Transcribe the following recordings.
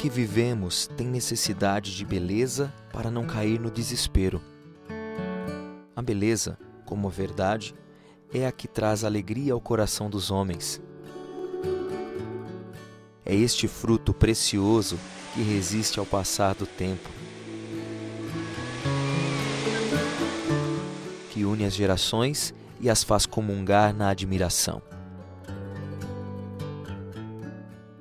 que vivemos tem necessidade de beleza para não cair no desespero. A beleza, como a verdade, é a que traz alegria ao coração dos homens. É este fruto precioso que resiste ao passar do tempo, que une as gerações e as faz comungar na admiração.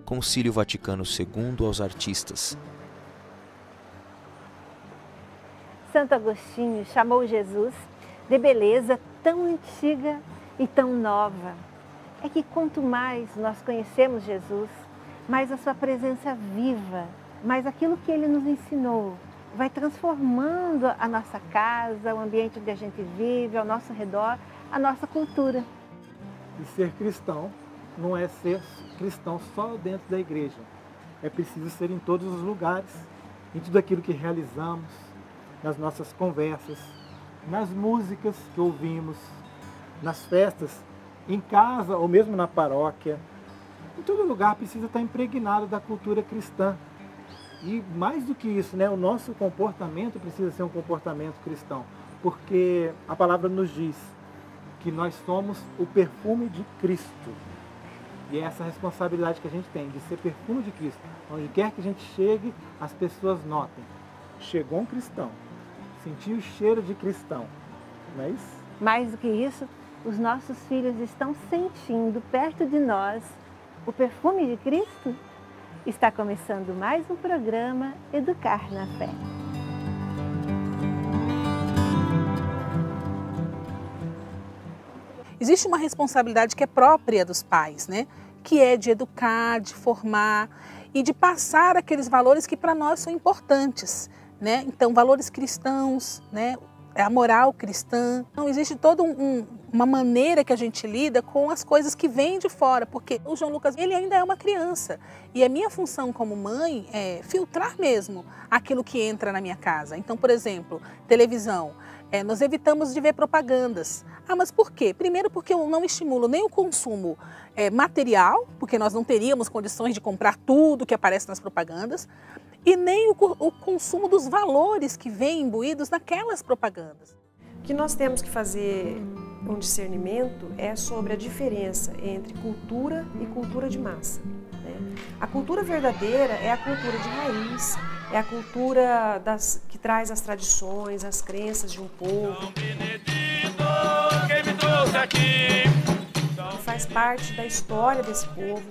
Concílio Vaticano II aos artistas. Santo Agostinho chamou Jesus de beleza tão antiga e tão nova. É que quanto mais nós conhecemos Jesus, mais a sua presença viva, mais aquilo que ele nos ensinou, vai transformando a nossa casa, o ambiente onde a gente vive, ao nosso redor, a nossa cultura. E ser cristão não é ser cristão só dentro da igreja. É preciso ser em todos os lugares, em tudo aquilo que realizamos, nas nossas conversas, nas músicas que ouvimos, nas festas, em casa ou mesmo na paróquia. Em todo lugar precisa estar impregnado da cultura cristã. E mais do que isso, o nosso comportamento precisa ser um comportamento cristão, porque a palavra nos diz que nós somos o perfume de Cristo. E é essa responsabilidade que a gente tem, de ser perfume de Cristo. Onde quer que a gente chegue, as pessoas notem. Chegou um cristão, sentiu o cheiro de cristão, não é isso? Mais do que isso, os nossos filhos estão sentindo perto de nós o perfume de Cristo. Está começando mais um programa Educar na Fé. Existe uma responsabilidade que é própria dos pais, que é de educar, de formar e de passar aqueles valores que para nós são importantes. Então, valores cristãos, a moral cristã. Então, existe toda uma maneira que a gente lida com as coisas que vêm de fora, porque o João Lucas, ele ainda é uma criança. E a minha função como mãe é filtrar mesmo aquilo que entra na minha casa. Então, por exemplo, televisão. Nós evitamos de ver propagandas. Mas por quê? Primeiro porque eu não estimulo nem o consumo material, porque nós não teríamos condições de comprar tudo que aparece nas propagandas, e nem o consumo dos valores que vêm imbuídos naquelas propagandas. O que nós temos que fazer um discernimento é sobre a diferença entre cultura e cultura de massa. A cultura verdadeira é a cultura de raiz, é a cultura que traz as tradições, as crenças de um povo. Que faz parte da história desse povo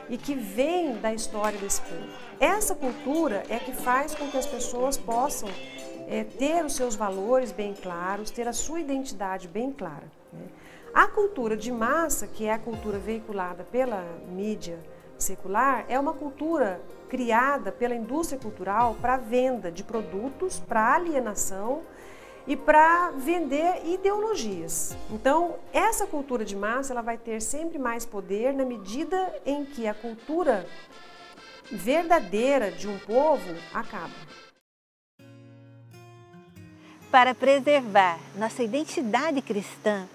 e que vem da história desse povo. Essa cultura é que faz com que as pessoas possam ter os seus valores bem claros, ter a sua identidade bem clara. A cultura de massa, que é a cultura veiculada pela mídia secular, é uma cultura criada pela indústria cultural para venda de produtos, para alienação e para vender ideologias. Então, essa cultura de massa ela vai ter sempre mais poder na medida em que a cultura verdadeira de um povo acaba. Para preservar nossa identidade cristã,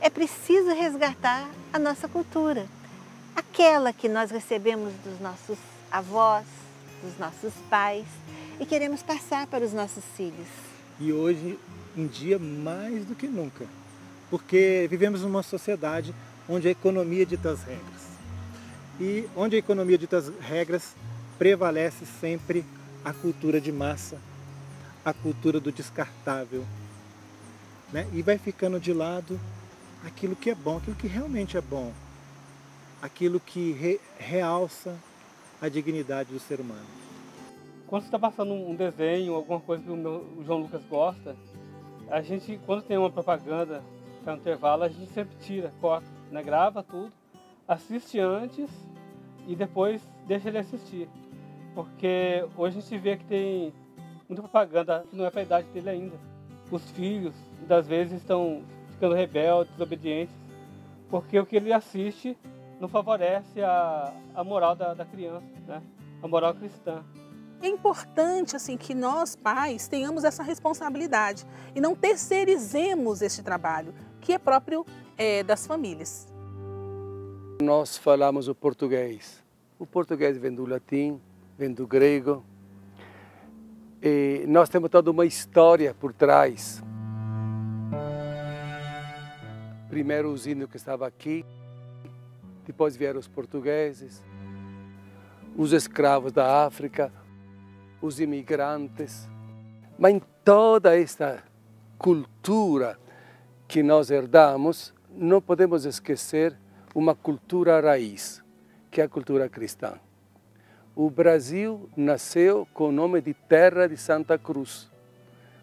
é preciso resgatar a nossa cultura, aquela que nós recebemos dos nossos avós, dos nossos pais e queremos passar para os nossos filhos. E hoje em dia mais do que nunca, porque vivemos numa sociedade onde a economia dita as regras. E onde a economia dita as regras, prevalece sempre a cultura de massa, a cultura do descartável, E vai ficando de lado aquilo que é bom, aquilo que realmente é bom, aquilo que realça a dignidade do ser humano. Quando você está passando um desenho, alguma coisa que o João Lucas gosta, a gente, quando tem uma propaganda, está no intervalo, a gente sempre tira, corta, grava tudo, assiste antes e depois deixa ele assistir. Porque hoje a gente vê que tem muita propaganda que não é para a idade dele ainda. Os filhos, muitas vezes, estão ficando rebeldes, desobedientes, porque o que ele assiste não favorece a moral da criança, a moral cristã. É importante que nós, pais, tenhamos essa responsabilidade e não terceirizemos este trabalho, que é próprio das famílias. Nós falamos o português. O português vem do latim, vem do grego. E nós temos toda uma história por trás. Primeiro os índios que estavam aqui, depois vieram os portugueses, os escravos da África, os imigrantes. Mas em toda esta cultura que nós herdamos, não podemos esquecer uma cultura raiz, que é a cultura cristã. O Brasil nasceu com o nome de Terra de Santa Cruz,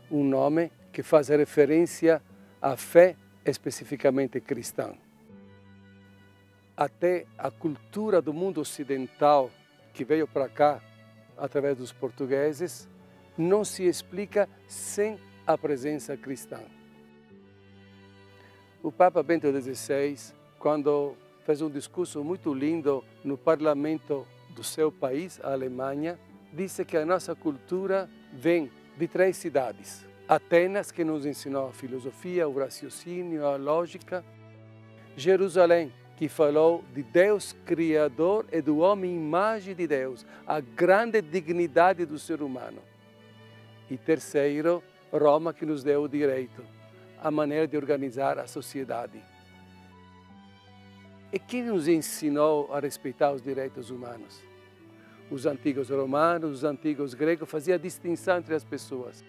um nome que faz referência à fé especificamente cristã. Até a cultura do mundo ocidental que veio para cá através dos portugueses não se explica sem a presença cristã. O Papa Bento XVI, quando fez um discurso muito lindo no parlamento do seu país, a Alemanha, disse que a nossa cultura vem de 3 cidades. Atenas, que nos ensinou a filosofia, o raciocínio, a lógica. Jerusalém, que falou de Deus Criador e do homem imagem de Deus, a grande dignidade do ser humano. E terceiro, Roma, que nos deu o direito, a maneira de organizar a sociedade. E quem nos ensinou a respeitar os direitos humanos? Os antigos romanos, os antigos gregos faziam distinção entre as pessoas.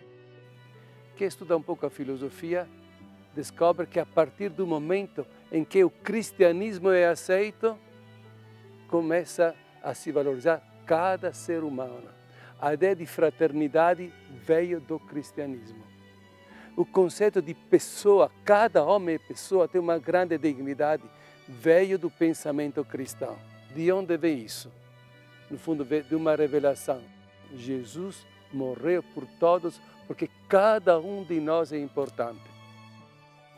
Quem estuda um pouco a filosofia descobre que a partir do momento em que o cristianismo é aceito, começa a se valorizar cada ser humano. A ideia de fraternidade veio do cristianismo. O conceito de pessoa, cada homem e pessoa tem uma grande dignidade, veio do pensamento cristão. De onde vem isso? No fundo, veio de uma revelação. Jesus morreu por todos, porque cada um de nós é importante.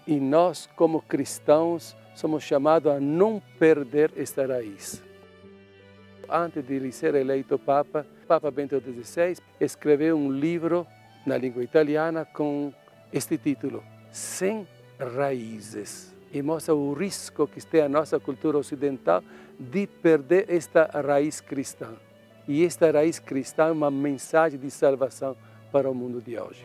E nós, como cristãos, somos chamados a não perder esta raiz. Antes de ele ser eleito Papa, Papa Bento XVI escreveu um livro na língua italiana com este título, Sem Raízes. E mostra o risco que tem a nossa cultura ocidental de perder esta raiz cristã. E esta raiz cristã é uma mensagem de salvação para o mundo de hoje.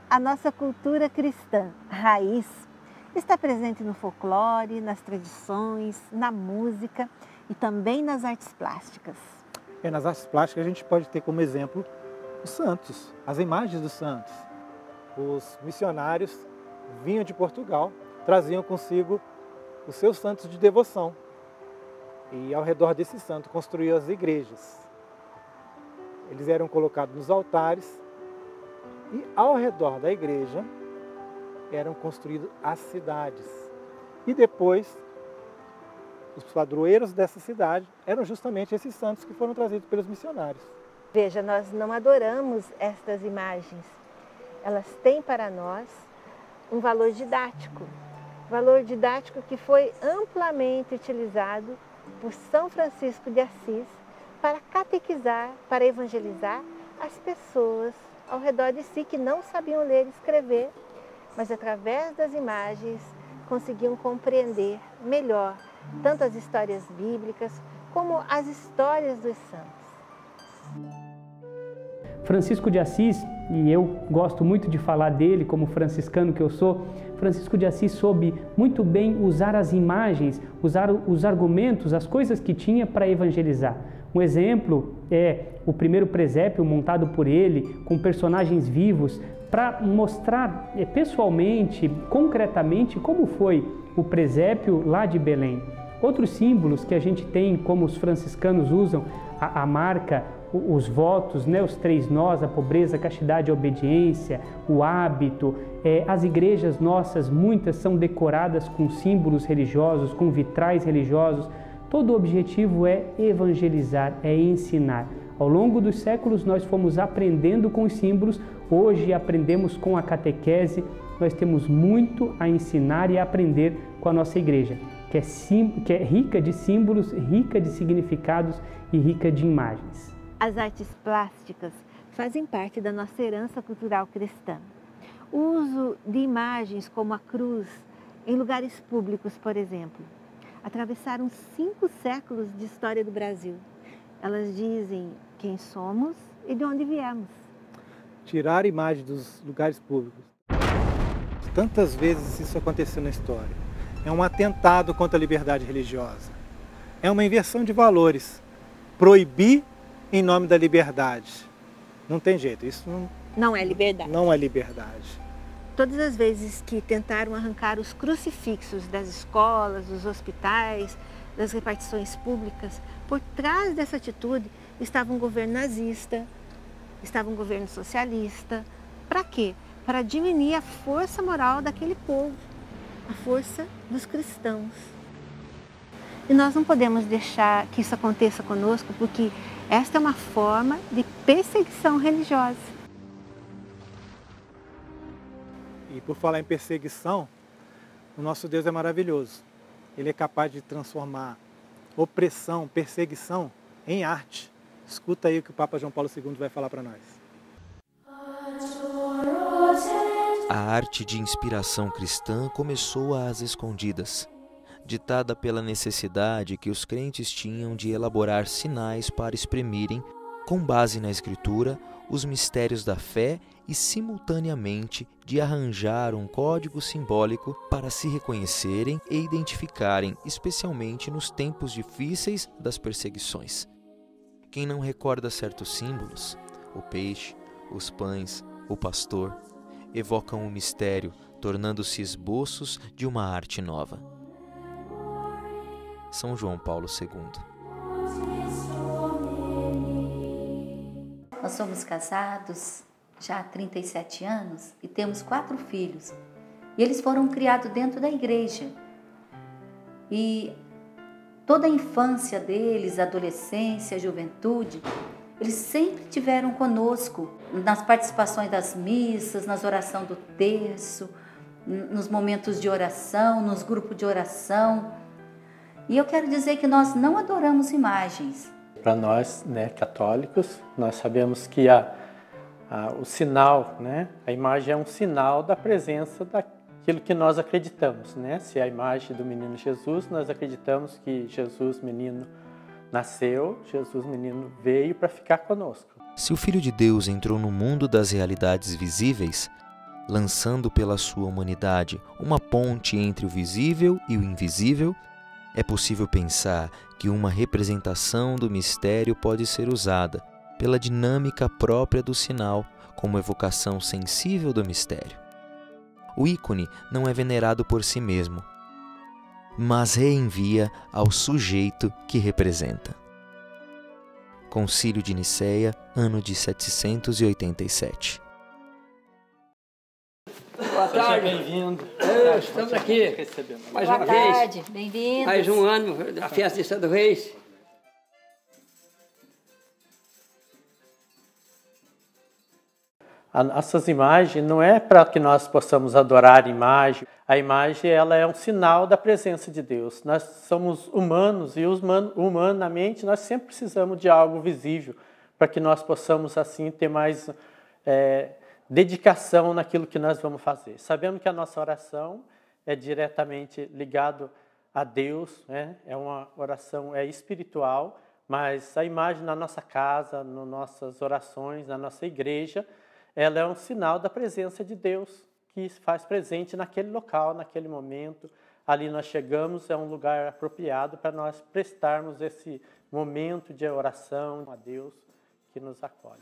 A nossa cultura cristã, raiz, está presente no folclore, nas tradições, na música e também nas artes plásticas. Nas artes plásticas a gente pode ter como exemplo os santos, as imagens dos santos. Os missionários vinham de Portugal, traziam consigo os seus santos de devoção. E ao redor desse santo construíam as igrejas. Eles eram colocados nos altares e ao redor da igreja eram construídas as cidades. E depois, os padroeiros dessa cidade eram justamente esses santos que foram trazidos pelos missionários. Veja, nós não adoramos estas imagens. Elas têm para nós um valor didático que foi amplamente utilizado por São Francisco de Assis para catequizar, para evangelizar as pessoas ao redor de si que não sabiam ler e escrever, mas através das imagens conseguiam compreender melhor tanto as histórias bíblicas como as histórias dos santos. Francisco de Assis, e eu gosto muito de falar dele como franciscano que eu sou, Francisco de Assis soube muito bem usar as imagens, usar os argumentos, as coisas que tinha para evangelizar. Um exemplo é o primeiro presépio montado por ele, com personagens vivos, para mostrar pessoalmente, concretamente, como foi o presépio lá de Belém. Outros símbolos que a gente tem, como os franciscanos usam, a marca, os votos, né, os 3 nós, a pobreza, a castidade e a obediência, o hábito. As igrejas nossas, muitas são decoradas com símbolos religiosos, com vitrais religiosos. Todo o objetivo é evangelizar, é ensinar. Ao longo dos séculos nós fomos aprendendo com os símbolos, hoje aprendemos com a catequese. Nós temos muito a ensinar e a aprender com a nossa igreja, que é rica de símbolos, rica de significados e rica de imagens. As artes plásticas fazem parte da nossa herança cultural cristã. O uso de imagens como a cruz em lugares públicos, por exemplo, atravessaram 5 séculos de história do Brasil. Elas dizem quem somos e de onde viemos. Tirar a imagem dos lugares públicos. Tantas vezes isso aconteceu na história. É um atentado contra a liberdade religiosa. É uma inversão de valores. Proibir em nome da liberdade. Não tem jeito, isso Não é liberdade. não é liberdade. Todas as vezes que tentaram arrancar os crucifixos das escolas, dos hospitais, das repartições públicas, por trás dessa atitude estava um governo nazista, estava um governo socialista. Para quê? Para diminuir a força moral daquele povo, a força dos cristãos. E nós não podemos deixar que isso aconteça conosco, porque esta é uma forma de perseguição religiosa. E por falar em perseguição, o nosso Deus é maravilhoso. Ele é capaz de transformar opressão, perseguição em arte. Escuta aí o que o Papa João Paulo II vai falar para nós. A arte de inspiração cristã começou às escondidas, ditada pela necessidade que os crentes tinham de elaborar sinais para exprimirem, com base na Escritura, os mistérios da fé e, simultaneamente, de arranjar um código simbólico para se reconhecerem e identificarem, especialmente nos tempos difíceis das perseguições. Quem não recorda certos símbolos, o peixe, os pães, o pastor, evocam o mistério, tornando-se esboços de uma arte nova. São João Paulo II. Nós somos casados já há 37 anos e temos 4 filhos. E eles foram criados dentro da igreja. E toda a infância deles, adolescência, juventude, eles sempre tiveram conosco nas participações das missas, nas orações do terço, nos momentos de oração, nos grupos de oração. E eu quero dizer que nós não adoramos imagens. Para nós, católicos, nós sabemos que o sinal, a imagem é um sinal da presença daquilo que nós acreditamos. Se é a imagem do menino Jesus, nós acreditamos que Jesus, menino, nasceu, Jesus, menino, veio para ficar conosco. Se o Filho de Deus entrou no mundo das realidades visíveis, lançando pela sua humanidade uma ponte entre o visível e o invisível, é possível pensar que uma representação do mistério pode ser usada, pela dinâmica própria do sinal, como evocação sensível do mistério. O ícone não é venerado por si mesmo, mas reenvia ao sujeito que representa. Concílio de Nicéia, ano de 787. Boa tarde. Seja bem-vindo. Estamos aqui mais uma vez. Boa tarde, bem-vindos. Mais um ano da festa de Santo Reis. Essas imagens não é para que nós possamos adorar a imagem. A imagem ela é um sinal da presença de Deus. Nós somos humanos e humanamente nós sempre precisamos de algo visível para que nós possamos assim ter mais dedicação naquilo que nós vamos fazer. Sabemos que a nossa oração é diretamente ligado a Deus, é uma oração espiritual, mas a imagem na nossa casa, nas nossas orações, na nossa igreja, ela é um sinal da presença de Deus, que se faz presente naquele local, naquele momento. Ali nós chegamos, é um lugar apropriado para nós prestarmos esse momento de oração a Deus que nos acolhe.